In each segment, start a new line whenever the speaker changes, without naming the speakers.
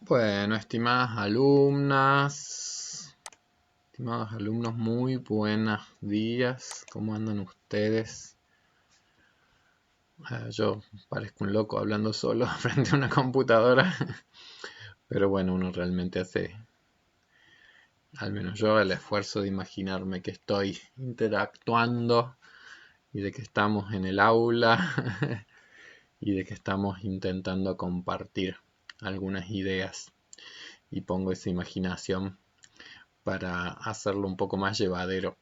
Bueno, estimados alumnos, muy buenos días. ¿Cómo andan ustedes? Yo parezco un loco hablando solo frente a una computadora, pero bueno, uno realmente hace, al menos yo, el esfuerzo de imaginarme que estoy interactuando y de que estamos en el aula y de que estamos intentando compartir algunas ideas y pongo esa imaginación para hacerlo un poco más llevadero.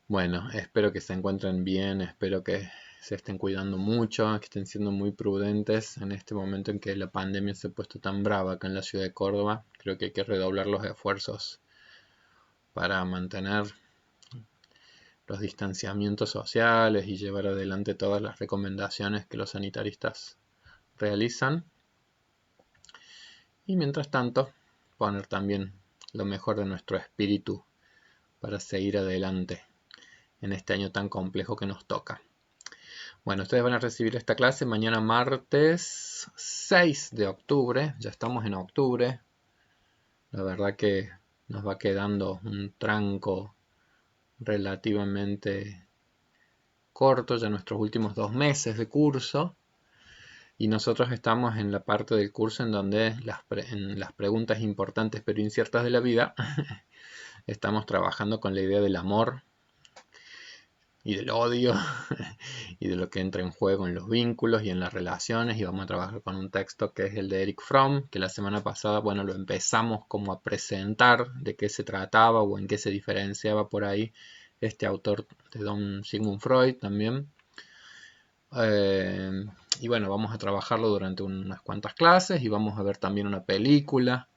Bueno, espero que se encuentren bien, espero que se estén cuidando mucho, que estén siendo muy prudentes en este momento en que la pandemia se ha puesto tan brava acá en la ciudad de Córdoba. Creo que hay que redoblar los esfuerzos para mantener los distanciamientos sociales y llevar adelante todas las recomendaciones que los sanitaristas realizan. Y mientras tanto, poner también lo mejor de nuestro espíritu para seguir adelante en este año tan complejo que nos toca. Bueno, ustedes van a recibir esta clase mañana martes 6 de octubre. Ya estamos en octubre. La verdad que nos va quedando un tranco relativamente corto, ya nuestros últimos 2 meses de curso. Y nosotros estamos en la parte del curso en donde en las preguntas importantes pero inciertas de la vida estamos trabajando con la idea del amor y del odio y de lo que entra en juego en los vínculos y en las relaciones, y vamos a trabajar con un texto que es el de Erich Fromm, que la semana pasada, bueno, lo empezamos como a presentar de qué se trataba o en qué se diferenciaba por ahí este autor de Don Sigmund Freud también. Y bueno, vamos a trabajarlo durante unas cuantas clases y vamos a ver también una película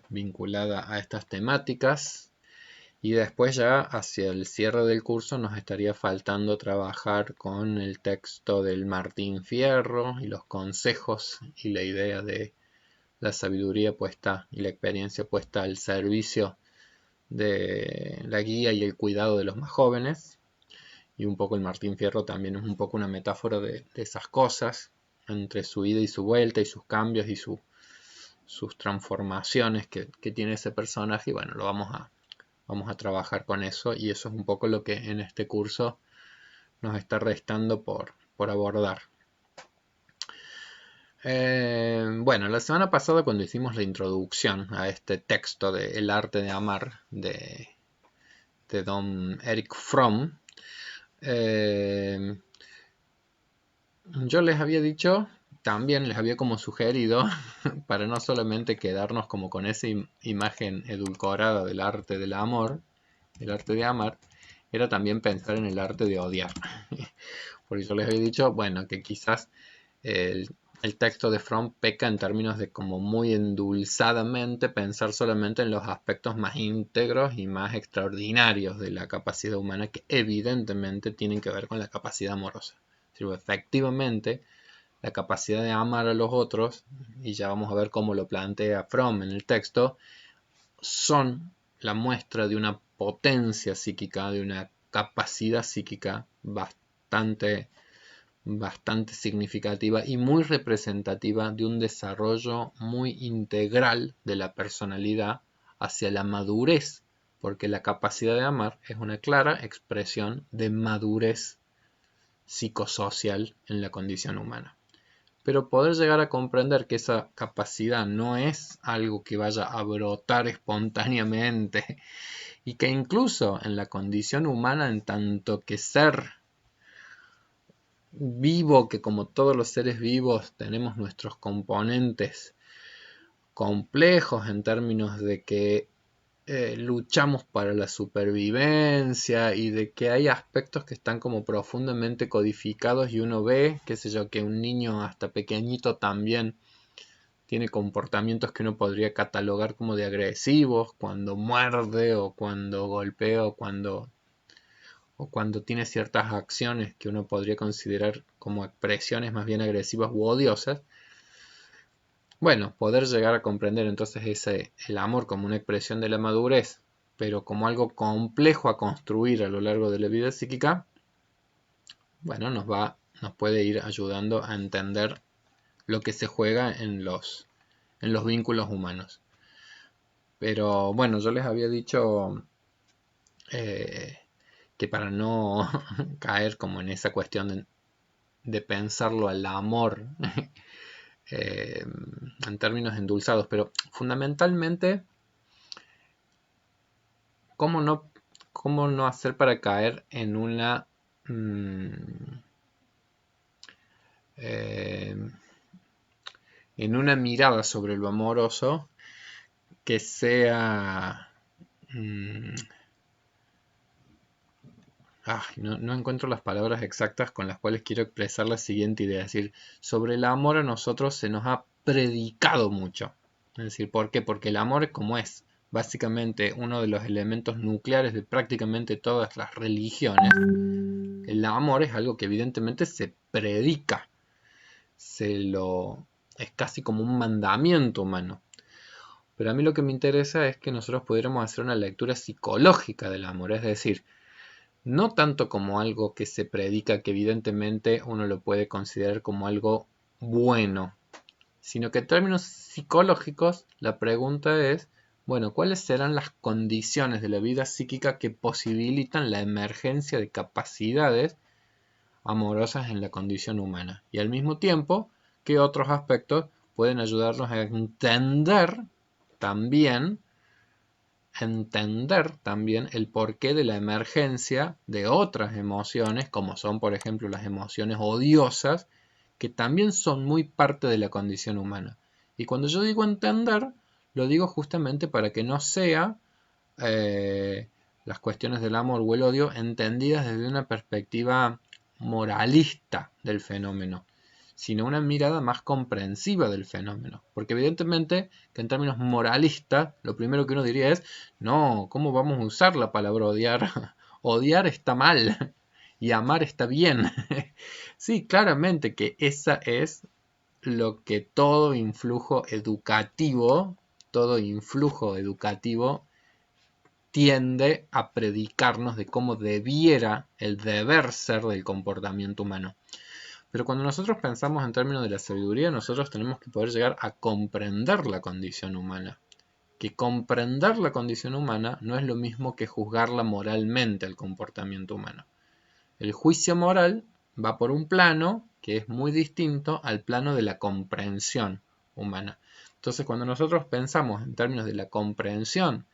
vinculada a estas temáticas. Y después ya hacia el cierre del curso nos estaría faltando trabajar con el texto del Martín Fierro y los consejos y la idea de la sabiduría puesta y la experiencia puesta al servicio de la guía y el cuidado de los más jóvenes. Y un poco el Martín Fierro también es un poco una metáfora de esas cosas, entre su ida y su vuelta y sus cambios y sus transformaciones que tiene ese personaje. Y bueno, vamos a trabajar con eso, y eso es un poco lo que en este curso nos está restando por abordar. Bueno, la semana pasada cuando hicimos la introducción a este texto de El arte de amar de don Erich Fromm, yo les había dicho, también les había como sugerido, para no solamente quedarnos como con esa imagen edulcorada del arte del amor, el arte de amar, era también pensar en el arte de odiar. Porque yo les había dicho, bueno, que quizás el, el texto de Fromm peca en términos de como muy endulzadamente pensar solamente en los aspectos más íntegros y más extraordinarios de la capacidad humana, que evidentemente tienen que ver con la capacidad amorosa. Pero efectivamente, la capacidad de amar a los otros, y ya vamos a ver cómo lo plantea Fromm en el texto, son la muestra de una potencia psíquica, de una capacidad psíquica bastante significativa y muy representativa de un desarrollo muy integral de la personalidad hacia la madurez, porque la capacidad de amar es una clara expresión de madurez psicosocial en la condición humana. Pero poder llegar a comprender que esa capacidad no es algo que vaya a brotar espontáneamente y que incluso en la condición humana, en tanto que ser vivo, que como todos los seres vivos tenemos nuestros componentes complejos en términos de que luchamos para la supervivencia y de que hay aspectos que están como profundamente codificados, y uno ve, qué sé yo, que un niño hasta pequeñito también tiene comportamientos que uno podría catalogar como de agresivos, cuando muerde o cuando golpea o cuando tiene ciertas acciones que uno podría considerar como expresiones más bien agresivas u odiosas. Bueno, poder llegar a comprender entonces el amor como una expresión de la madurez, pero como algo complejo a construir a lo largo de la vida psíquica, bueno, nos puede ir ayudando a entender lo que se juega en los vínculos humanos. Pero bueno, yo les había dicho que para no caer como en esa cuestión de pensarlo al amor en términos endulzados, pero fundamentalmente, ¿cómo no hacer para caer en una mirada sobre lo amoroso que sea no encuentro las palabras exactas con las cuales quiero expresar la siguiente idea. Es decir, sobre el amor a nosotros se nos ha predicado mucho. Es decir, ¿por qué? Porque el amor, como es básicamente uno de los elementos nucleares de prácticamente todas las religiones, el amor es algo que evidentemente se predica. Es casi como un mandamiento humano. Pero a mí lo que me interesa es que nosotros pudiéramos hacer una lectura psicológica del amor. Es decir, no tanto como algo que se predica, que evidentemente uno lo puede considerar como algo bueno, sino que en términos psicológicos la pregunta es, bueno, ¿cuáles serán las condiciones de la vida psíquica que posibilitan la emergencia de capacidades amorosas en la condición humana? Y al mismo tiempo, ¿qué otros aspectos pueden ayudarnos a entender también el porqué de la emergencia de otras emociones, como son por ejemplo las emociones odiosas, que también son muy parte de la condición humana? Y cuando yo digo entender, lo digo justamente para que no sea las cuestiones del amor o el odio entendidas desde una perspectiva moralista del fenómeno, sino una mirada más comprensiva del fenómeno. Porque evidentemente que en términos moralistas, lo primero que uno diría es, no, ¿cómo vamos a usar la palabra odiar? Odiar está mal y amar está bien. Sí, claramente que esa es lo que todo influjo educativo tiende a predicarnos de cómo debiera el deber ser del comportamiento humano. Pero cuando nosotros pensamos en términos de la sabiduría, nosotros tenemos que poder llegar a comprender la condición humana. Que comprender la condición humana no es lo mismo que juzgarla moralmente al comportamiento humano. El juicio moral va por un plano que es muy distinto al plano de la comprensión humana. Entonces, cuando nosotros pensamos en términos de la comprensión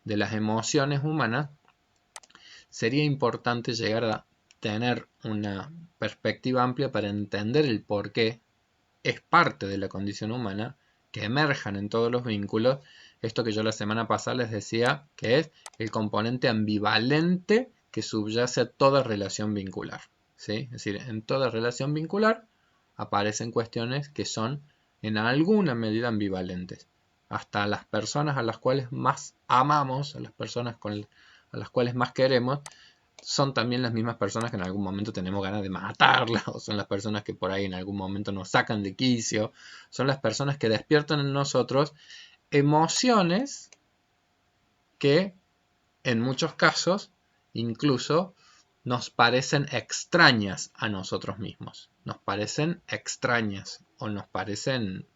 de las emociones humanas, sería importante llegar a tener una perspectiva amplia para entender el por qué es parte de la condición humana que emerjan en todos los vínculos esto que yo la semana pasada les decía que es el componente ambivalente que subyace a toda relación vincular, ¿sí? Es decir, en toda relación vincular aparecen cuestiones que son en alguna medida ambivalentes. Hasta las personas a las cuales más amamos, a las personas a las cuales más queremos, son también las mismas personas que en algún momento tenemos ganas de matarlas, o son las personas que por ahí en algún momento nos sacan de quicio, son las personas que despiertan en nosotros emociones que en muchos casos incluso nos parecen extrañas a nosotros mismos, nos parecen extrañas o nos parecen,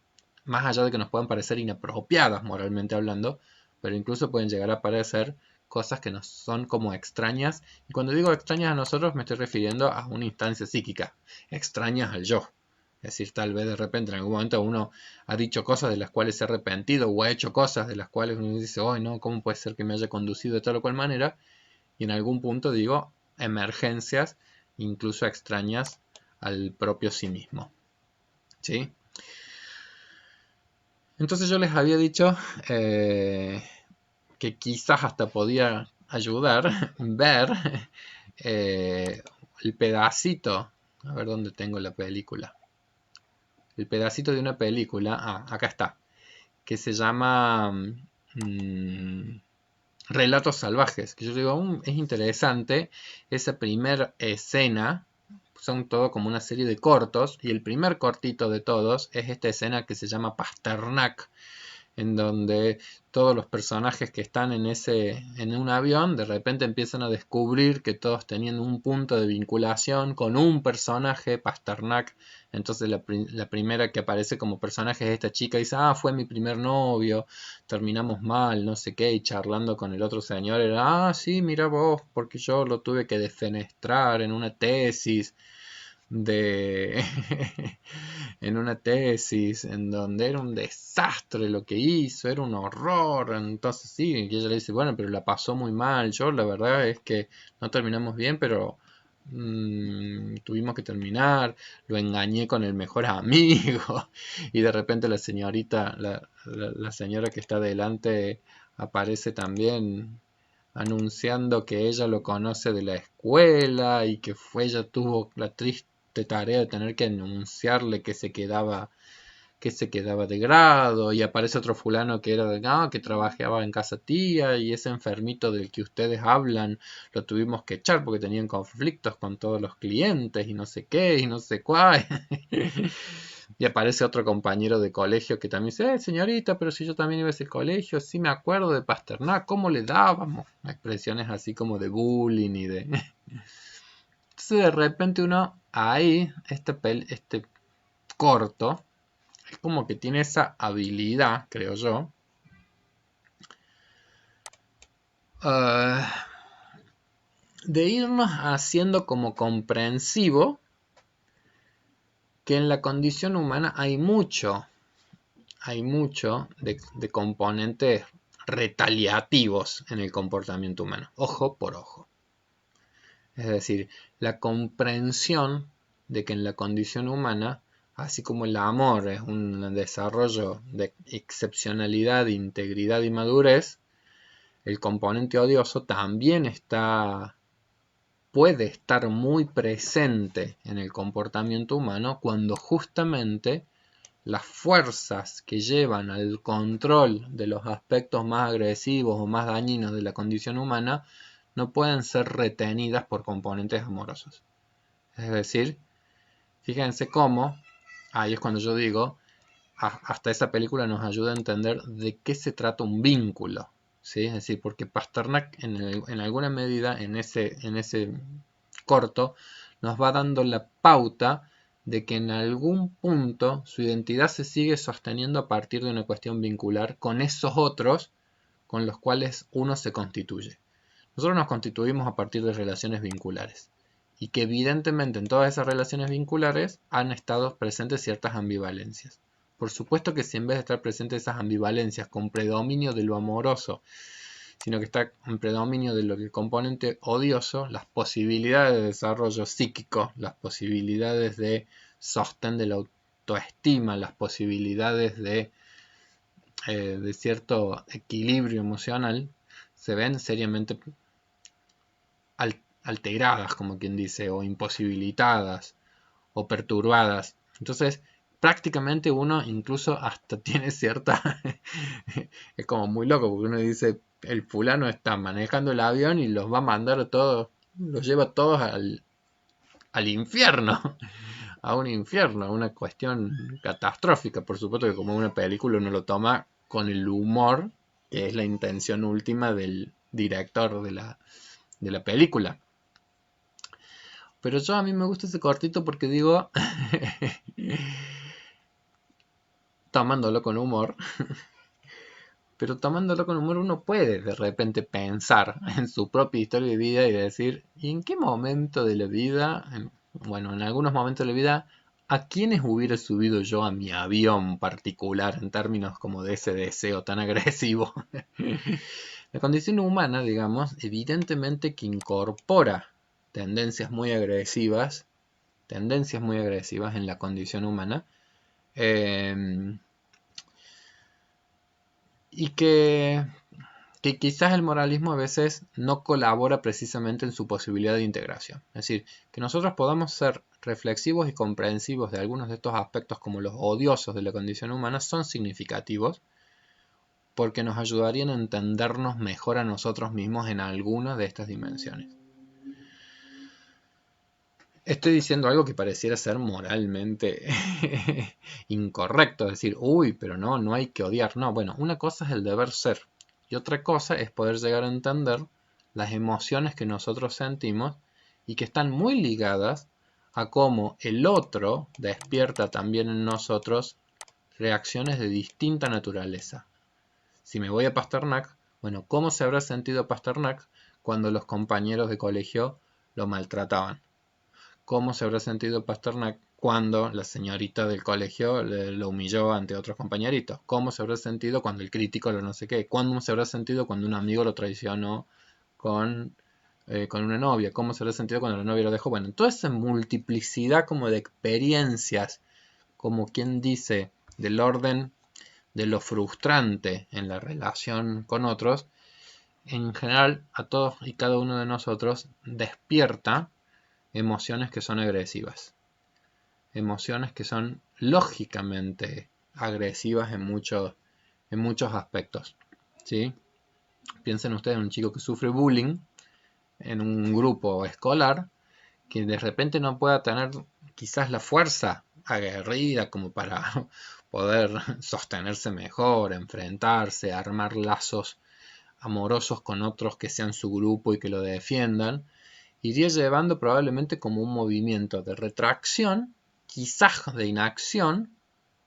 más allá de que nos puedan parecer inapropiadas moralmente hablando, pero incluso pueden llegar a parecer cosas que nos son como extrañas. Y cuando digo extrañas a nosotros me estoy refiriendo a una instancia psíquica, extrañas al yo. Es decir, tal vez de repente en algún momento uno ha dicho cosas de las cuales se ha arrepentido o ha hecho cosas de las cuales uno dice, oh no, ¿cómo puede ser que me haya conducido de tal o cual manera? Y en algún punto digo emergencias incluso extrañas al propio sí mismo. ¿Sí? Entonces yo les había dicho que quizás hasta podía ayudar ver el pedacito, a ver dónde tengo la película, el pedacito de una película, acá está, que se llama Relatos Salvajes, que yo digo, es interesante esa primera escena. Son todo como una serie de cortos y el primer cortito de todos es esta escena que se llama Pasternak, en donde todos los personajes que están en un avión de repente empiezan a descubrir que todos tenían un punto de vinculación con un personaje, Pasternak. Entonces la primera que aparece como personaje es esta chica y dice, ah, fue mi primer novio, terminamos mal, no sé qué, y charlando con el otro señor era, ah, sí, mira vos, porque yo lo tuve que defenestrar en una tesis de en una tesis en donde era un desastre lo que hizo, era un horror. Entonces sí, y ella le dice, bueno, pero la pasó muy mal. Yo la verdad es que no terminamos bien, pero tuvimos que terminar. Lo engañé con el mejor amigo. Y de repente la señorita, la señora que está delante aparece también anunciando que ella lo conoce de la escuela y que ella tuvo la triste tarea de tener que anunciarle que se quedaba de grado, y aparece otro fulano que era de que trabajaba en casa tía, y ese enfermito del que ustedes hablan lo tuvimos que echar porque tenían conflictos con todos los clientes y no sé qué y no sé cuál. Y aparece otro compañero de colegio que también dice, señorita, pero si yo también iba a ese colegio, sí me acuerdo de Pasternak, ¿cómo le dábamos? Expresiones así como de bullying y de... Entonces de repente uno, ahí, este corto, es como que tiene esa habilidad, creo yo, ah, de irnos haciendo como comprensivo que en la condición humana hay mucho de componentes retaliativos en el comportamiento humano, ojo por ojo. Es decir, la comprensión de que en la condición humana, así como el amor es un desarrollo de excepcionalidad, integridad y madurez, el componente odioso también puede estar muy presente en el comportamiento humano cuando justamente las fuerzas que llevan al control de los aspectos más agresivos o más dañinos de la condición humana no pueden ser retenidas por componentes amorosos. Es decir, fíjense cómo, ahí es cuando yo digo, hasta esa película nos ayuda a entender de qué se trata un vínculo. ¿Sí? Es decir, porque Pasternak en alguna medida en ese corto nos va dando la pauta de que en algún punto su identidad se sigue sosteniendo a partir de una cuestión vincular con esos otros con los cuales uno se constituye. Nosotros nos constituimos a partir de relaciones vinculares y que evidentemente en todas esas relaciones vinculares han estado presentes ciertas ambivalencias. Por supuesto que si en vez de estar presentes esas ambivalencias con predominio de lo amoroso, sino que está en predominio de lo que el componente odioso, las posibilidades de desarrollo psíquico, las posibilidades de sostén de la autoestima, las posibilidades de cierto equilibrio emocional, se ven seriamente alteradas, como quien dice, o imposibilitadas, o perturbadas. Entonces, prácticamente uno incluso hasta tiene cierta... es como muy loco, porque uno dice, el fulano está manejando el avión y los va a mandar a todos, los lleva todos al infierno, a un infierno, a una cuestión catastrófica. Por supuesto que como una película uno lo toma con el humor, que es la intención última del director de la película. Pero yo a mí me gusta ese cortito porque digo, tomándolo con humor, pero tomándolo con humor uno puede de repente pensar en su propia historia de vida y decir, ¿y en qué momento de la vida, bueno, en algunos momentos de la vida, a quiénes hubiera subido yo a mi avión particular en términos como de ese deseo tan agresivo? La condición humana, digamos, evidentemente que incorpora tendencias muy agresivas en la condición humana, eh, y que quizás el moralismo a veces no colabora precisamente en su posibilidad de integración. Es decir, que nosotros podamos ser reflexivos y comprensivos de algunos de estos aspectos como los odiosos de la condición humana son significativos porque nos ayudarían a entendernos mejor a nosotros mismos en alguna de estas dimensiones. Estoy diciendo algo que pareciera ser moralmente incorrecto, decir, uy, pero no, no hay que odiar. No, bueno, una cosa es el deber ser y otra cosa es poder llegar a entender las emociones que nosotros sentimos y que están muy ligadas a cómo el otro despierta también en nosotros reacciones de distinta naturaleza. Si me voy a Pasternak, bueno, ¿cómo se habrá sentido Pasternak cuando los compañeros de colegio lo maltrataban? ¿Cómo se habrá sentido Pasternak cuando la señorita del colegio lo humilló ante otros compañeritos? ¿Cómo se habrá sentido cuando el crítico lo no sé qué? ¿Cómo se habrá sentido cuando un amigo lo traicionó con una novia? ¿Cómo se habrá sentido cuando la novia lo dejó? Bueno, toda esa multiplicidad como de experiencias, como quien dice, del orden de lo frustrante en la relación con otros, en general a todos y cada uno de nosotros despierta emociones que son agresivas, emociones que son lógicamente agresivas en muchos aspectos. ¿Sí? Piensen ustedes en un chico que sufre bullying en un grupo escolar, que de repente no pueda tener quizás la fuerza aguerrida como para poder sostenerse mejor, enfrentarse, armar lazos amorosos con otros que sean su grupo y que lo defiendan, iría llevando probablemente como un movimiento de retracción, quizás de inacción,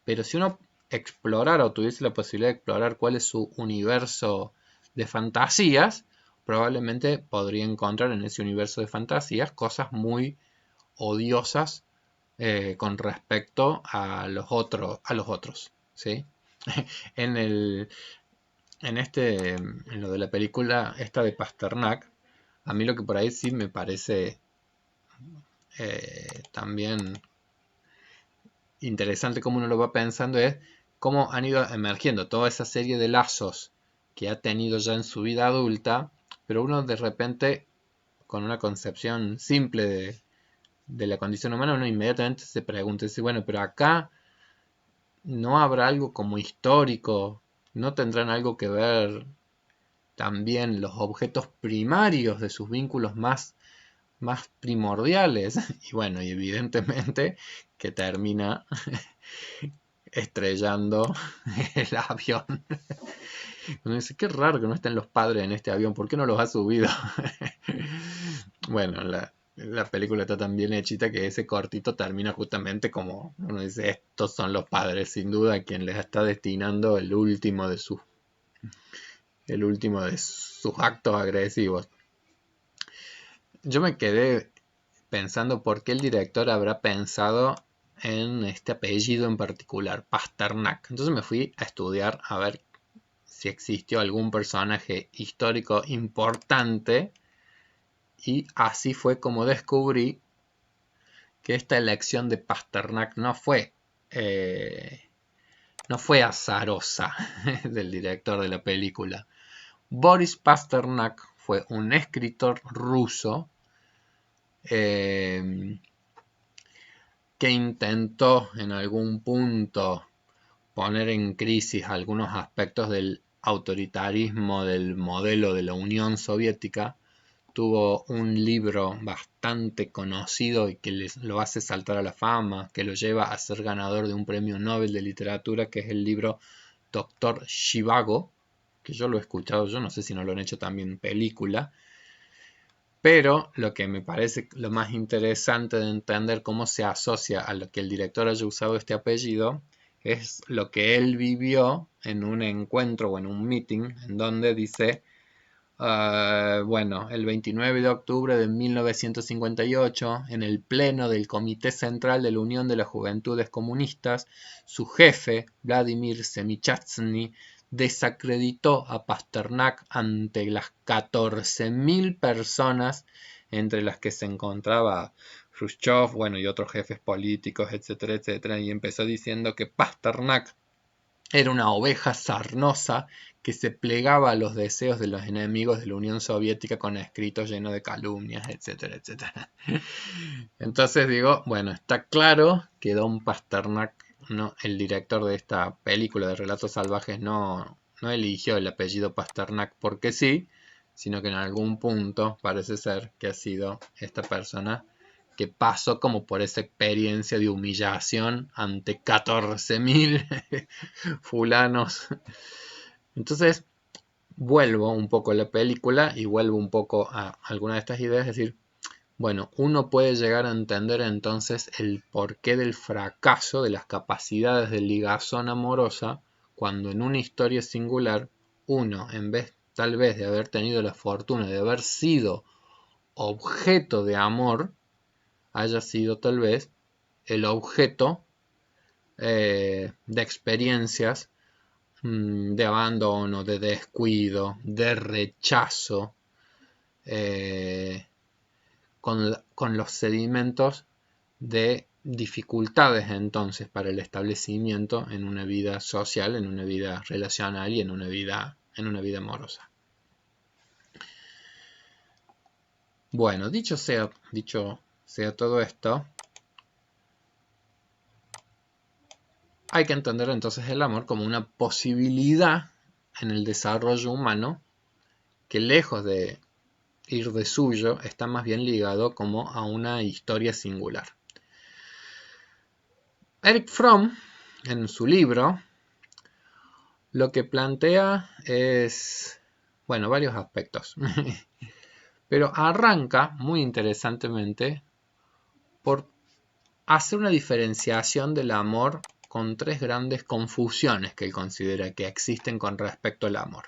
pero si uno explorara o tuviese la posibilidad de explorar cuál es su universo de fantasías, probablemente podría encontrar en ese universo de fantasías cosas muy odiosas con respecto a los otros, ¿sí? En el, en lo de la película esta de Pasternak, a mí lo que por ahí sí me parece también interesante cómo uno lo va pensando es cómo han ido emergiendo toda esa serie de lazos que ha tenido ya en su vida adulta, pero uno de repente, con una concepción simple de la condición humana, uno inmediatamente se pregunta, dice, bueno, pero acá no habrá algo como histórico, no tendrán algo que ver también los objetos primarios de sus vínculos más primordiales. Y bueno, y evidentemente que termina estrellando el avión. Uno dice, qué raro que no estén los padres en este avión, ¿por qué no los ha subido? Bueno, la película está tan bien hechita que ese cortito termina justamente como uno dice, estos son los padres, sin duda, quien les está destinando el último de sus actos agresivos. Yo me quedé pensando por qué el director habrá pensado en este apellido en particular, Pasternak. Entonces me fui a estudiar a ver si existió algún personaje histórico importante y así fue como descubrí que esta elección de Pasternak no fue azarosa del director de la película. Boris Pasternak fue un escritor ruso que intentó en algún punto poner en crisis algunos aspectos del autoritarismo del modelo de la Unión Soviética. Tuvo un libro bastante conocido y que lo hace saltar a la fama, que lo lleva a ser ganador de un premio Nobel de literatura, que es el libro Doctor Zhivago, que yo lo he escuchado, yo no sé si no lo han hecho también en película, pero lo que me parece lo más interesante de entender cómo se asocia a lo que el director haya usado este apellido es lo que él vivió en un encuentro o en un meeting en donde dice, bueno, el 29 de octubre de 1958, en el pleno del Comité Central de la Unión de las Juventudes Comunistas, su jefe, Vladimir Semichatsny, desacreditó a Pasternak ante las 14.000 personas entre las que se encontraba Khrushchev, bueno, y otros jefes políticos, etcétera, etcétera, y empezó diciendo que Pasternak era una oveja sarnosa que se plegaba a los deseos de los enemigos de la Unión Soviética con escritos llenos de calumnias, etcétera, etcétera. Entonces digo, bueno, está claro que Don Pasternak, no, el director de esta película de Relatos Salvajes, no eligió el apellido Pasternak porque sí, sino que en algún punto parece ser que ha sido esta persona que pasó como por esa experiencia de humillación ante 14.000 fulanos. Entonces, vuelvo un poco a la película y vuelvo un poco a alguna de estas ideas, es decir, bueno, uno puede llegar a entender entonces el porqué del fracaso de las capacidades de ligazón amorosa cuando en una historia singular uno, en vez tal vez de haber tenido la fortuna de haber sido objeto de amor, haya sido tal vez el objeto de experiencias de abandono, de descuido, de rechazo, con los sedimentos de dificultades entonces para el establecimiento en una vida social, en una vida relacional y en una vida amorosa. Bueno, dicho sea todo esto, hay que entender entonces el amor como una posibilidad en el desarrollo humano que, lejos de ir de suyo, está más bien ligado como a una historia singular. Erich Fromm, en su libro, lo que plantea es, bueno, varios aspectos, pero arranca muy interesantemente por hacer una diferenciación del amor con tres grandes confusiones que él considera que existen con respecto al amor.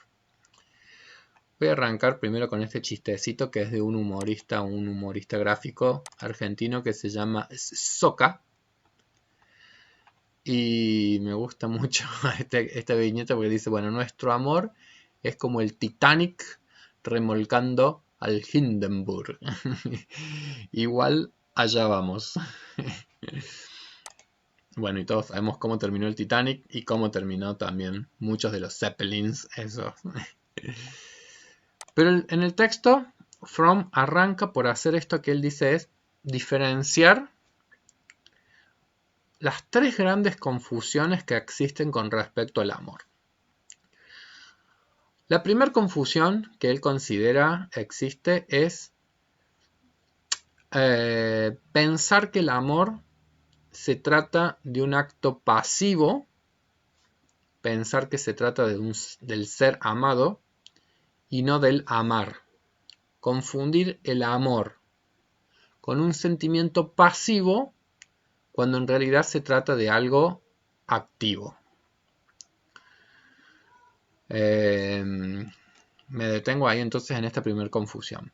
Voy a arrancar primero con este chistecito que es de un humorista gráfico argentino que se llama Soca. Y me gusta mucho esta viñeta porque dice, bueno, nuestro amor es como el Titanic remolcando al Hindenburg. Igual allá vamos. Bueno, y todos sabemos cómo terminó el Titanic y cómo terminó también muchos de los Zeppelins, eso. Pero en el texto, Fromm arranca por hacer esto que él dice es diferenciar las tres grandes confusiones que existen con respecto al amor. La primera confusión que él considera existe es pensar que el amor se trata de un acto pasivo, pensar que se trata del ser amado y no del amar. Confundir el amor con un sentimiento pasivo cuando en realidad se trata de algo activo. Me detengo ahí entonces en esta primera confusión.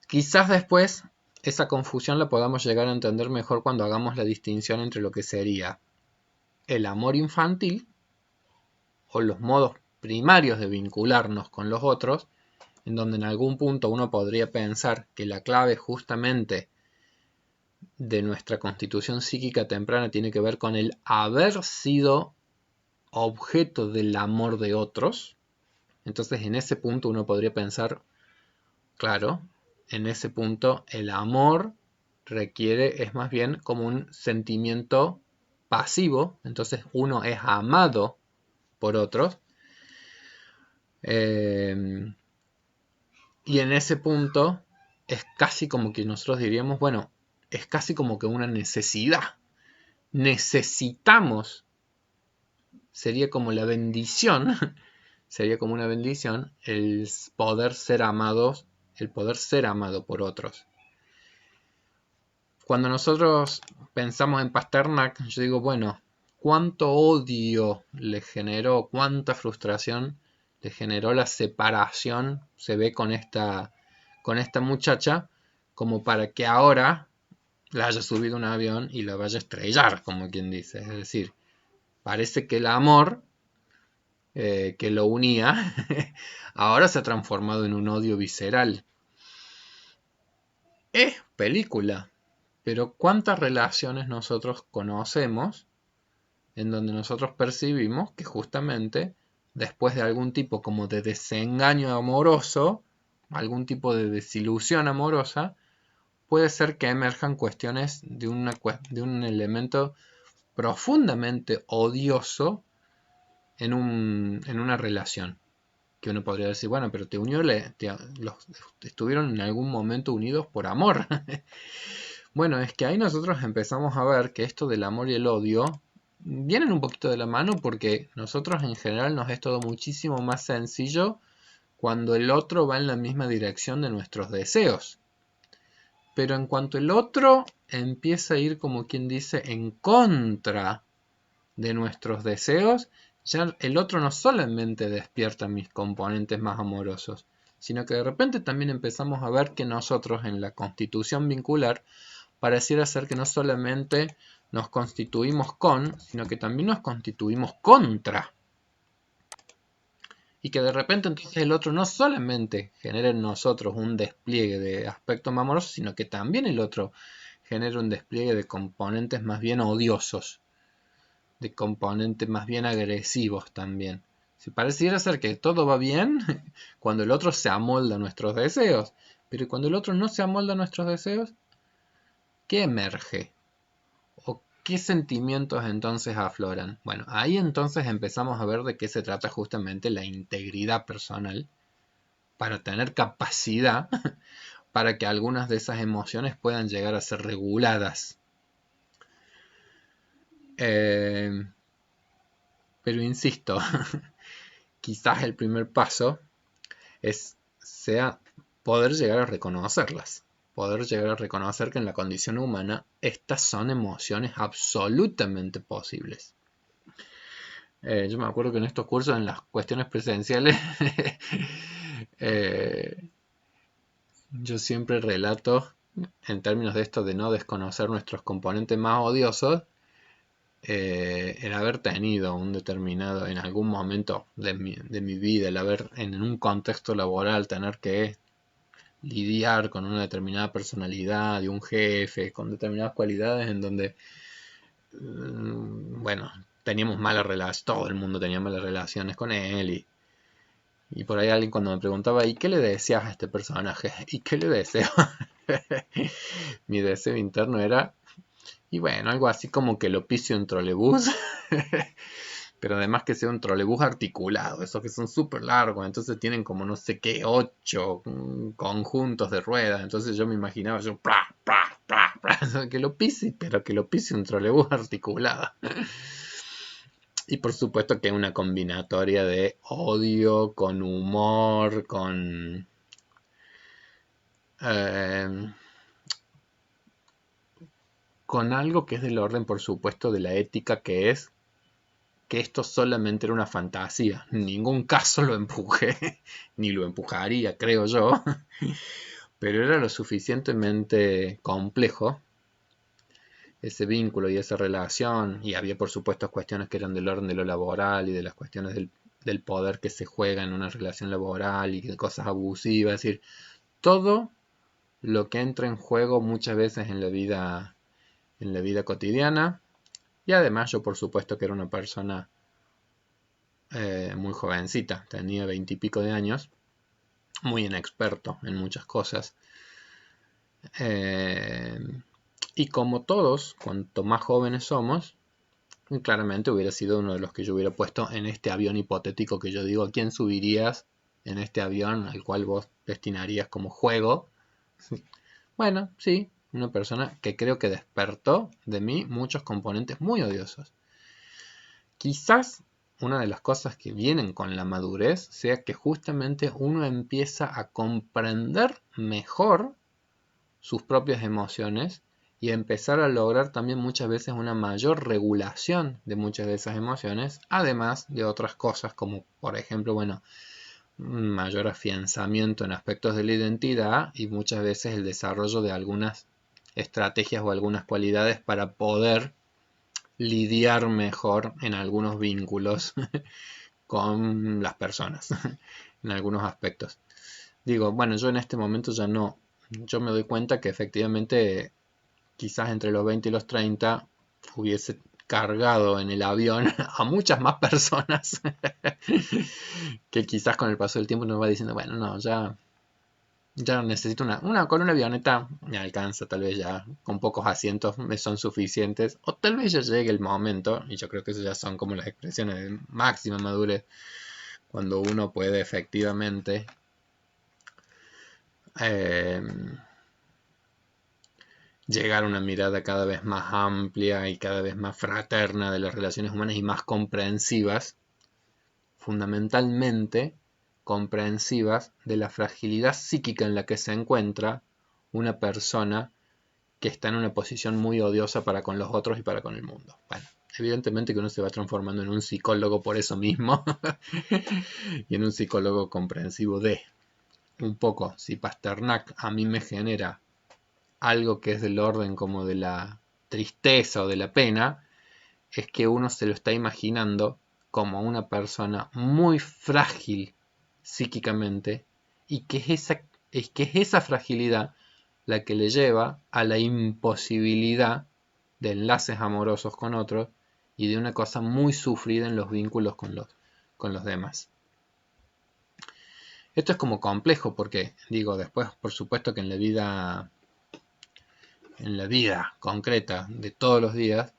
Quizás después esa confusión la podamos llegar a entender mejor cuando hagamos la distinción entre lo que sería el amor infantil o los modos primarios de vincularnos con los otros, en donde en algún punto uno podría pensar que la clave justamente de nuestra constitución psíquica temprana tiene que ver con el haber sido objeto del amor de otros. Entonces en ese punto uno podría pensar, claro, en ese punto el amor es más bien como un sentimiento pasivo, entonces uno es amado por otros. Y en ese punto es casi como que nosotros diríamos, bueno, es casi como que una necesidad. Necesitamos, sería como la bendición, sería como una bendición el poder ser amados, el poder ser amado por otros. Cuando nosotros pensamos en Pasternak, yo digo, bueno, cuánto odio le generó, cuánta frustración le generó la separación, se ve con esta muchacha, como para que ahora la haya subido a un avión y la vaya a estrellar, como quien dice. Es decir, parece que el amor que lo unía ahora se ha transformado en un odio visceral. Es película, pero ¿cuántas relaciones nosotros conocemos en donde nosotros percibimos que justamente después de algún tipo como de desengaño amoroso, algún tipo de desilusión amorosa, puede ser que emerjan cuestiones de un elemento profundamente odioso en una relación? que uno podría decir, bueno, pero te unió, estuvieron en algún momento unidos por amor. Bueno, es que ahí nosotros empezamos a ver que esto del amor y el odio vienen un poquito de la mano porque nosotros en general nos es todo muchísimo más sencillo cuando el otro va en la misma dirección de nuestros deseos. Pero en cuanto el otro empieza a ir, como quien dice, en contra de nuestros deseos, ya el otro no solamente despierta mis componentes más amorosos, sino que de repente también empezamos a ver que nosotros en la constitución vincular pareciera ser que no solamente nos constituimos con, sino que también nos constituimos contra. Y que de repente entonces el otro no solamente genera en nosotros un despliegue de aspectos más amorosos, sino que también el otro genera un despliegue de componentes más bien odiosos, de componentes más bien agresivos también. Si pareciera ser que todo va bien cuando el otro se amolda a nuestros deseos, pero cuando el otro no se amolda a nuestros deseos, ¿qué emerge? ¿O qué sentimientos entonces afloran? Bueno, ahí entonces empezamos a ver de qué se trata justamente la integridad personal para tener capacidad para que algunas de esas emociones puedan llegar a ser reguladas. Pero insisto, quizás el primer paso sea poder llegar a reconocerlas. Poder llegar a reconocer que en la condición humana estas son emociones absolutamente posibles. Yo me acuerdo que en estos cursos, en las cuestiones presenciales, yo siempre relato, en términos de esto de no desconocer nuestros componentes más odiosos, el haber tenido un determinado, en algún momento de mi vida, el haber en un contexto laboral, tener que lidiar con una determinada personalidad de un jefe, con determinadas cualidades en donde, bueno, teníamos malas relaciones, todo el mundo tenía malas relaciones con él y por ahí alguien cuando me preguntaba, ¿y qué le deseas a este personaje? ¿Y qué le deseo? Mi deseo interno era, y bueno, algo así como que lo pise un trolebús, pero además que sea un trolebús articulado, esos que son súper largos, entonces tienen como no sé qué, 8 conjuntos de ruedas, entonces yo me imaginaba yo, que lo pise, pero que lo pise un trolebús articulado. Y por supuesto que una combinatoria de odio, con humor, con algo que es del orden, por supuesto, de la ética, que es que esto solamente era una fantasía. En ningún caso lo empujé, ni lo empujaría, creo yo. Pero era lo suficientemente complejo ese vínculo y esa relación, y había por supuesto cuestiones que eran del orden de lo laboral y de las cuestiones del poder que se juega en una relación laboral y de cosas abusivas, es decir, todo lo que entra en juego muchas veces en la vida cotidiana. Y además yo por supuesto que era una persona muy jovencita, tenía 20 y pico de años, muy inexperto en muchas cosas. Y como todos, cuanto más jóvenes somos, claramente hubiera sido uno de los que yo hubiera puesto en este avión hipotético que yo digo, ¿a quién subirías en este avión al cual vos destinarías como juego? Bueno, sí, una persona que creo que despertó de mí muchos componentes muy odiosos. Quizás una de las cosas que vienen con la madurez sea que justamente uno empieza a comprender mejor sus propias emociones y a empezar a lograr también muchas veces una mayor regulación de muchas de esas emociones, además de otras cosas como por ejemplo, bueno, un mayor afianzamiento en aspectos de la identidad y muchas veces el desarrollo de algunas estrategias o algunas cualidades para poder lidiar mejor en algunos vínculos con las personas, en algunos aspectos. Digo, bueno, yo en este momento ya no, yo me doy cuenta que efectivamente quizás entre los 20 y los 30 hubiese cargado en el avión a muchas más personas que quizás con el paso del tiempo nos va diciendo, bueno, no, ya necesito con una avioneta me alcanza, tal vez ya con pocos asientos me son suficientes, o tal vez ya llegue el momento, y yo creo que eso ya son como las expresiones de máxima madurez, cuando uno puede efectivamente llegar a una mirada cada vez más amplia y cada vez más fraterna de las relaciones humanas y más comprensivas, fundamentalmente comprensivas de la fragilidad psíquica en la que se encuentra una persona que está en una posición muy odiosa para con los otros y para con el mundo. Bueno, evidentemente que uno se va transformando en un psicólogo por eso mismo y en un psicólogo comprensivo de un poco. Si Pasternak a mí me genera algo que es del orden como de la tristeza o de la pena, es que uno se lo está imaginando como una persona muy frágil psíquicamente y que es esa fragilidad la que le lleva a la imposibilidad de enlaces amorosos con otros y de una cosa muy sufrida en los vínculos con los demás. Esto es como complejo porque, digo, después por supuesto que en la vida concreta de todos los días,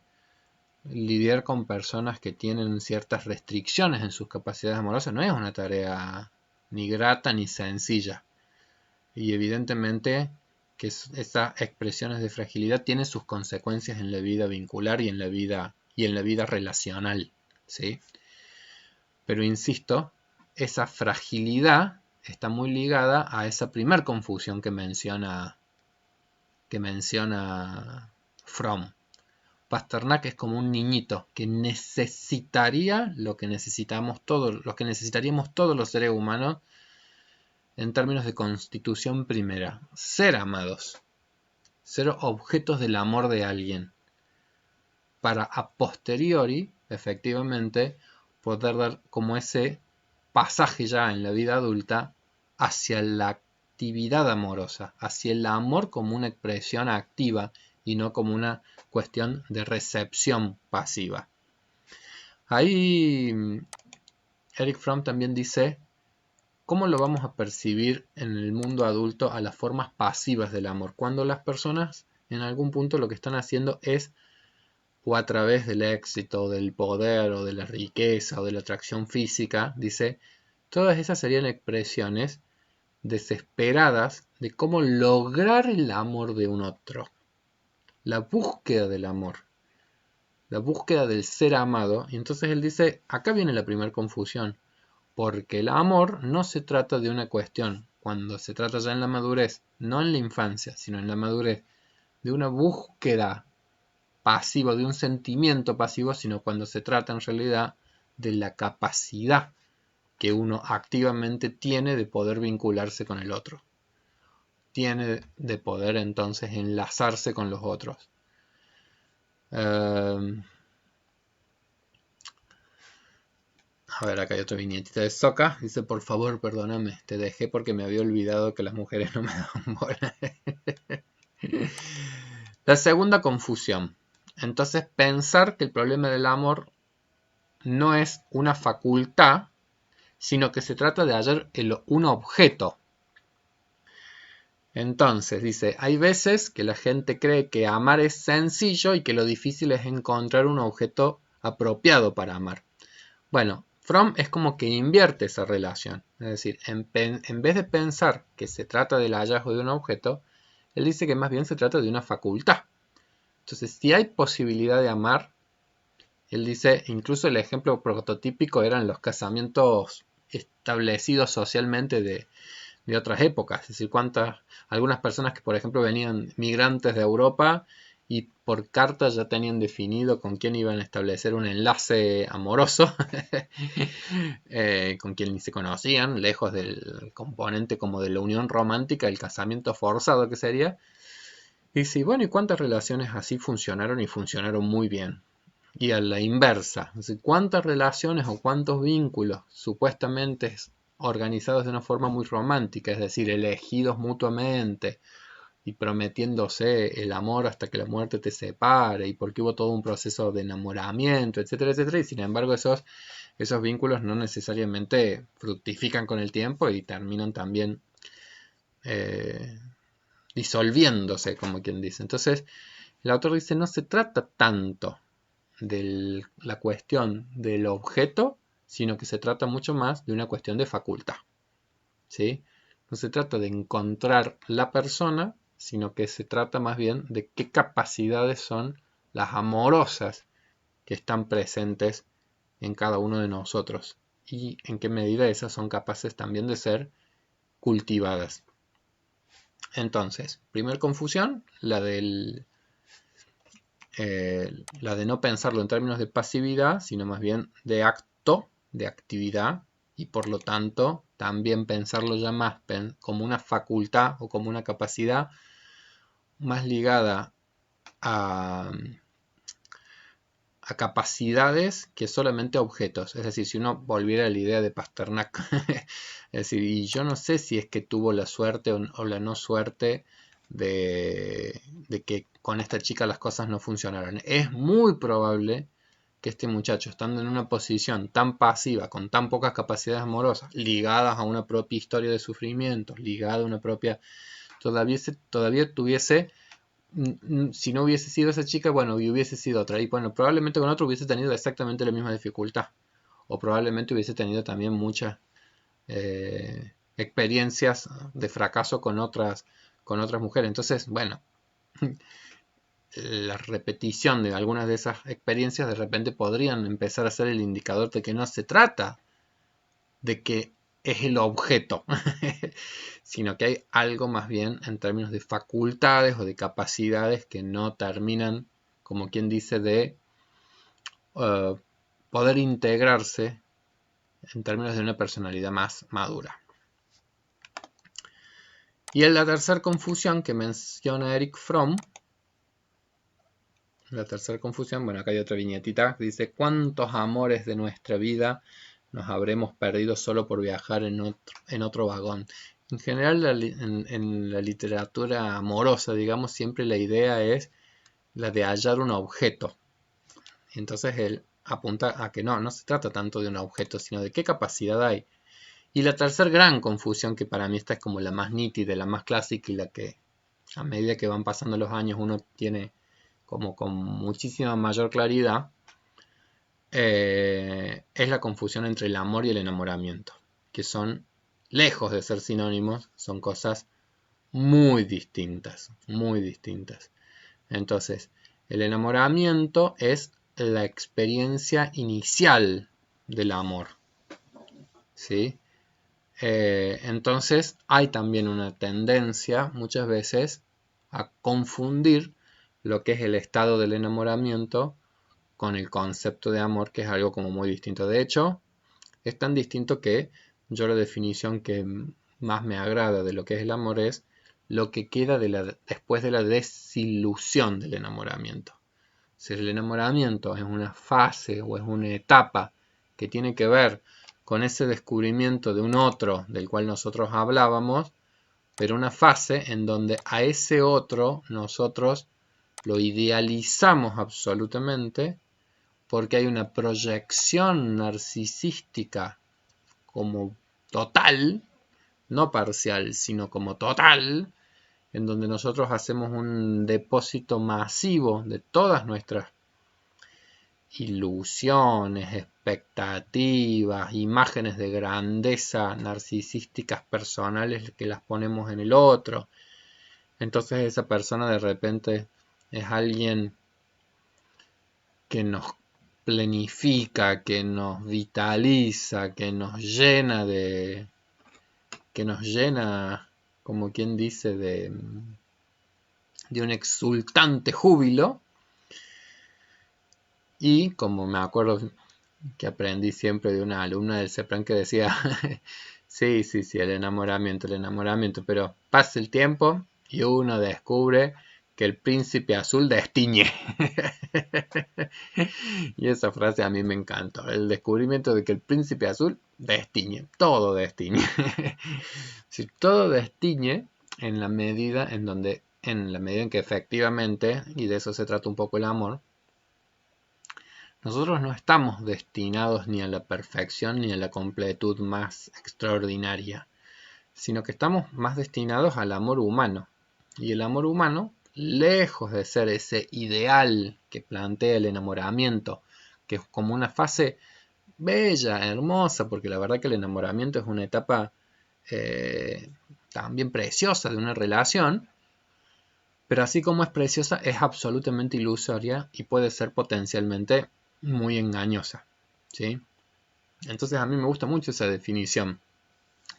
lidiar con personas que tienen ciertas restricciones en sus capacidades amorosas no es una tarea ni grata ni sencilla. Y evidentemente que esas expresiones de fragilidad tienen sus consecuencias en la vida vincular y en la vida relacional, ¿sí? Pero insisto, esa fragilidad está muy ligada a esa primer confusión que menciona Fromm. Pasternak es como un niñito que necesitaría lo que necesitaríamos todos los seres humanos en términos de constitución primera: ser amados, ser objetos del amor de alguien, para a posteriori, efectivamente, poder dar como ese pasaje ya en la vida adulta hacia la actividad amorosa, hacia el amor como una expresión activa y no como una cuestión de recepción pasiva. Ahí Erich Fromm también dice: ¿cómo lo vamos a percibir en el mundo adulto a las formas pasivas del amor? Cuando las personas en algún punto lo que están haciendo es, o a través del éxito, del poder, o de la riqueza, o de la atracción física, dice, todas esas serían expresiones desesperadas de cómo lograr el amor de un otro. La búsqueda del amor, la búsqueda del ser amado. Y entonces él dice, acá viene la primera confusión, porque el amor no se trata de una cuestión, cuando se trata ya en la madurez, no en la infancia, sino en la madurez, de una búsqueda pasiva, de un sentimiento pasivo, sino cuando se trata en realidad de la capacidad que uno activamente tiene de poder vincularse con el otro. Tiene de poder entonces enlazarse con los otros. A ver, acá hay otra viñetita de Soca. Dice, por favor, perdóname, te dejé porque me había olvidado que las mujeres no me dan bola. La segunda confusión. Entonces, pensar que el problema del amor no es una facultad, sino que se trata de hallar un objeto. Entonces, dice, hay veces que la gente cree que amar es sencillo y que lo difícil es encontrar un objeto apropiado para amar. Bueno, Fromm es como que invierte esa relación. Es decir, en vez de pensar que se trata del hallazgo de un objeto, él dice que más bien se trata de una facultad. Entonces, si hay posibilidad de amar, él dice, incluso el ejemplo prototípico eran los casamientos establecidos socialmente de otras épocas. Es decir, algunas personas que, por ejemplo, venían migrantes de Europa y por carta ya tenían definido con quién iban a establecer un enlace amoroso, con quien ni se conocían, lejos del componente como de la unión romántica, el casamiento forzado que sería. Y sí, bueno, ¿y cuántas relaciones así funcionaron y funcionaron muy bien? Y a la inversa, es decir, ¿cuántas relaciones o cuántos vínculos supuestamente organizados de una forma muy romántica, es decir, elegidos mutuamente y prometiéndose el amor hasta que la muerte te separe, y porque hubo todo un proceso de enamoramiento, etcétera, etcétera, y sin embargo esos vínculos no necesariamente fructifican con el tiempo y terminan también disolviéndose, como quien dice? Entonces, el autor dice, no se trata tanto de la cuestión del objeto, sino que se trata mucho más de una cuestión de facultad, ¿sí? No se trata de encontrar la persona, sino que se trata más bien de qué capacidades son las amorosas que están presentes en cada uno de nosotros y en qué medida esas son capaces también de ser cultivadas. Entonces, primer confusión, la de no pensarlo en términos de pasividad, sino más bien de acto, de actividad, y por lo tanto también pensarlo ya más como una facultad o como una capacidad más ligada a capacidades que solamente a objetos. Es decir, si uno volviera a la idea de Pasternak, es decir, y yo no sé si es que tuvo la suerte o la no suerte de que con esta chica las cosas no funcionaran. Es muy probable que este muchacho, estando en una posición tan pasiva, con tan pocas capacidades amorosas, ligadas a una propia historia de sufrimiento, ligada a una propia, todavía tuviese, si no hubiese sido esa chica, bueno, y hubiese sido otra. Y bueno, probablemente con otro hubiese tenido exactamente la misma dificultad. O probablemente hubiese tenido también muchas experiencias de fracaso con otras mujeres. Entonces, bueno, la repetición de algunas de esas experiencias de repente podrían empezar a ser el indicador de que no se trata de que es el objeto, sino que hay algo más bien en términos de facultades o de capacidades que no terminan, como quien dice, de poder integrarse en términos de una personalidad más madura. Y en la tercera confusión que menciona Erich Fromm, la tercera confusión, bueno, acá hay otra viñetita que dice: ¿cuántos amores de nuestra vida nos habremos perdido solo por viajar en otro vagón? En general, en la literatura amorosa, digamos, siempre la idea es la de hallar un objeto. Entonces él apunta a que no se trata tanto de un objeto, sino de qué capacidad hay. Y la tercera gran confusión, que para mí esta es como la más nítida, la más clásica y la que a medida que van pasando los años uno tiene como con muchísima mayor claridad, es la confusión entre el amor y el enamoramiento, que son, lejos de ser sinónimos, son cosas muy distintas, muy distintas. Entonces, el enamoramiento es la experiencia inicial del amor, ¿sí? Entonces, hay también una tendencia muchas veces a confundir lo que es el estado del enamoramiento con el concepto de amor, que es algo como muy distinto. De hecho, es tan distinto que yo la definición que más me agrada de lo que es el amor es lo que queda después de la desilusión del enamoramiento. Si el enamoramiento es una fase o es una etapa que tiene que ver con ese descubrimiento de un otro del cual nosotros hablábamos, pero una fase en donde a ese otro nosotros lo idealizamos absolutamente porque hay una proyección narcisística como total, no parcial, sino como total, en donde nosotros hacemos un depósito masivo de todas nuestras ilusiones, expectativas, imágenes de grandeza narcisísticas personales que las ponemos en el otro. Entonces esa persona de repente es alguien que nos planifica, que nos vitaliza, que nos llena, como quien dice, de un exultante júbilo. Y como me acuerdo que aprendí siempre de una alumna del CEPRAN que decía, sí, el enamoramiento, pero pasa el tiempo y uno descubre que el príncipe azul destiñe. Y esa frase a mí me encantó, el descubrimiento de que el príncipe azul destiñe, todo destiñe. Si todo destiñe en la medida en que efectivamente, y de eso se trata un poco el amor, nosotros no estamos destinados ni a la perfección ni a la completud más extraordinaria, sino que estamos más destinados al amor humano. Y el amor humano, lejos de ser ese ideal que plantea el enamoramiento, que es como una fase bella, hermosa, porque la verdad que el enamoramiento es una etapa también preciosa de una relación, pero así como es preciosa, es absolutamente ilusoria y puede ser potencialmente muy engañosa, ¿sí? Entonces a mí me gusta mucho esa definición,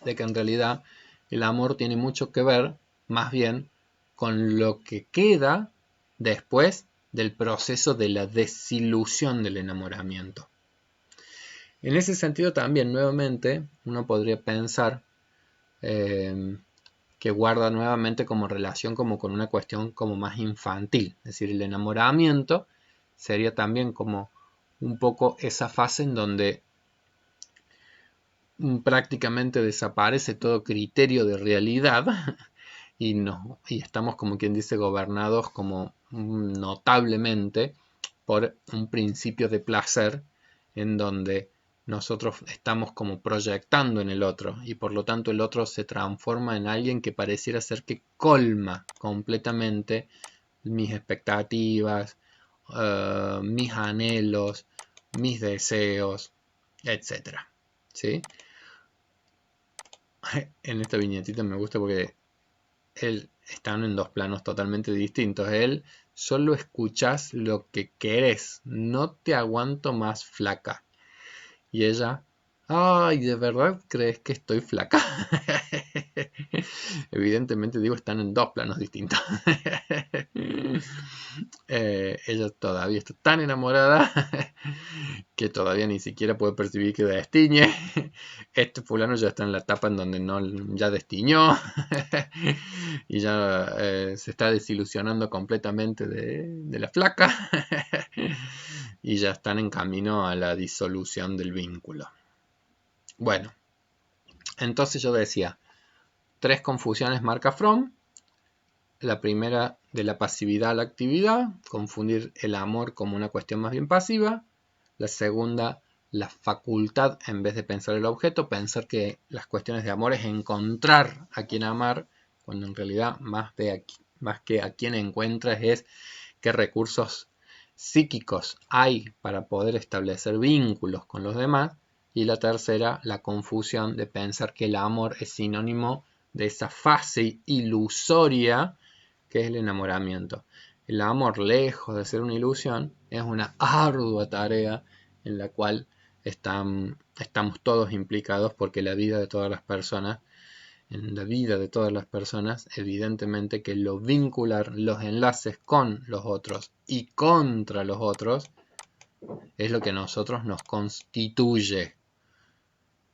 de que en realidad el amor tiene mucho que ver, más bien, con lo que queda después del proceso de la desilusión del enamoramiento. En ese sentido también, nuevamente, uno podría pensar que guarda nuevamente como relación como con una cuestión como más infantil. Es decir, el enamoramiento sería también como un poco esa fase en donde prácticamente desaparece todo criterio de realidad y estamos como quien dice gobernados como notablemente por un principio de placer en donde nosotros estamos como proyectando en el otro y por lo tanto el otro se transforma en alguien que pareciera ser que colma completamente mis expectativas, mis anhelos, mis deseos, etcétera. ¿Sí? En esta viñetita me gusta porque están en dos planos totalmente distintos. Él solo escuchas lo que querés, no te aguanto más flaca. Y ella, ay, ¿de verdad crees que estoy flaca? Evidentemente digo, están en dos planos distintos. Ella todavía está tan enamorada que todavía ni siquiera puede percibir que destiñe. Este fulano ya está en la etapa en donde no, ya destiñó y ya se está desilusionando completamente de la flaca y ya están en camino a la disolución del vínculo. Bueno, entonces yo decía, tres confusiones marca Fromm. La primera, de la pasividad a la actividad, confundir el amor como una cuestión más bien pasiva. La segunda, la facultad en vez de pensar el objeto, pensar que las cuestiones de amor es encontrar a quien amar, cuando en realidad más que a quien encuentras es qué recursos psíquicos hay para poder establecer vínculos con los demás. Y la tercera, la confusión de pensar que el amor es sinónimo de esa fase ilusoria que es el enamoramiento. El amor, lejos de ser una ilusión, es una ardua tarea en la cual estamos todos implicados porque la vida de todas las personas, en la vida de todas las personas, evidentemente que lo vincular, los enlaces con los otros y contra los otros, es lo que a nosotros nos constituye.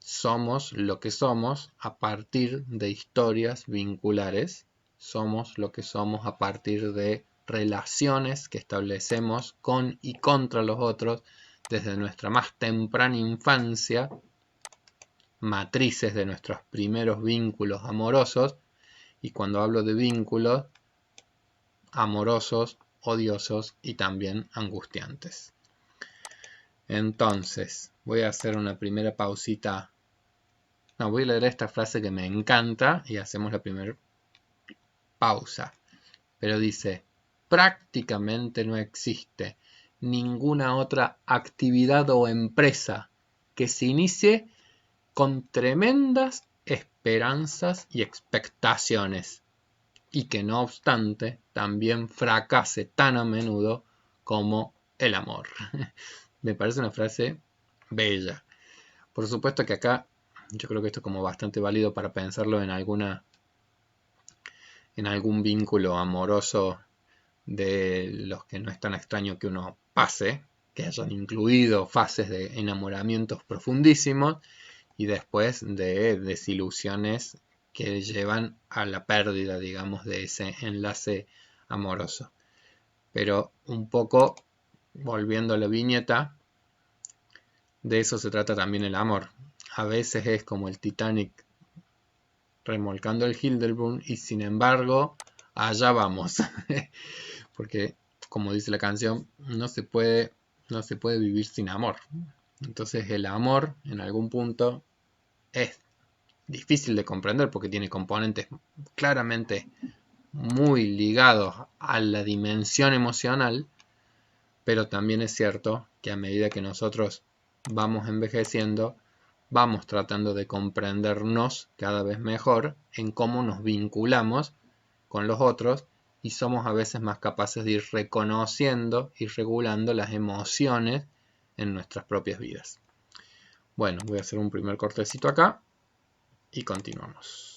Somos lo que somos a partir de historias vinculares, somos lo que somos a partir de relaciones que establecemos con y contra los otros desde nuestra más temprana infancia, matrices de nuestros primeros vínculos amorosos, y cuando hablo de vínculos amorosos, odiosos y también angustiantes. Entonces, voy a hacer una primera pausita. No, voy a leer esta frase que me encanta y hacemos la primera pausa. Pero dice, prácticamente no existe ninguna otra actividad o empresa que se inicie con tremendas esperanzas y expectaciones y que no obstante también fracase tan a menudo como el amor. Me parece una frase bella. Por supuesto que acá yo creo que esto es como bastante válido para pensarlo en algún vínculo amoroso de los que no es tan extraño que uno pase, que hayan incluido fases de enamoramientos profundísimos y después de desilusiones que llevan a la pérdida, digamos, de ese enlace amoroso. Pero un poco, volviendo a la viñeta, de eso se trata también el amor. A veces es como el Titanic remolcando el Hindenburg y sin embargo, allá vamos. Porque, como dice la canción, no se puede vivir sin amor. Entonces el amor, en algún punto, es difícil de comprender porque tiene componentes claramente muy ligados a la dimensión emocional, pero también es cierto que a medida que nosotros vamos envejeciendo, vamos tratando de comprendernos cada vez mejor en cómo nos vinculamos con los otros y somos a veces más capaces de ir reconociendo y regulando las emociones en nuestras propias vidas. Bueno, voy a hacer un primer cortecito acá y continuamos.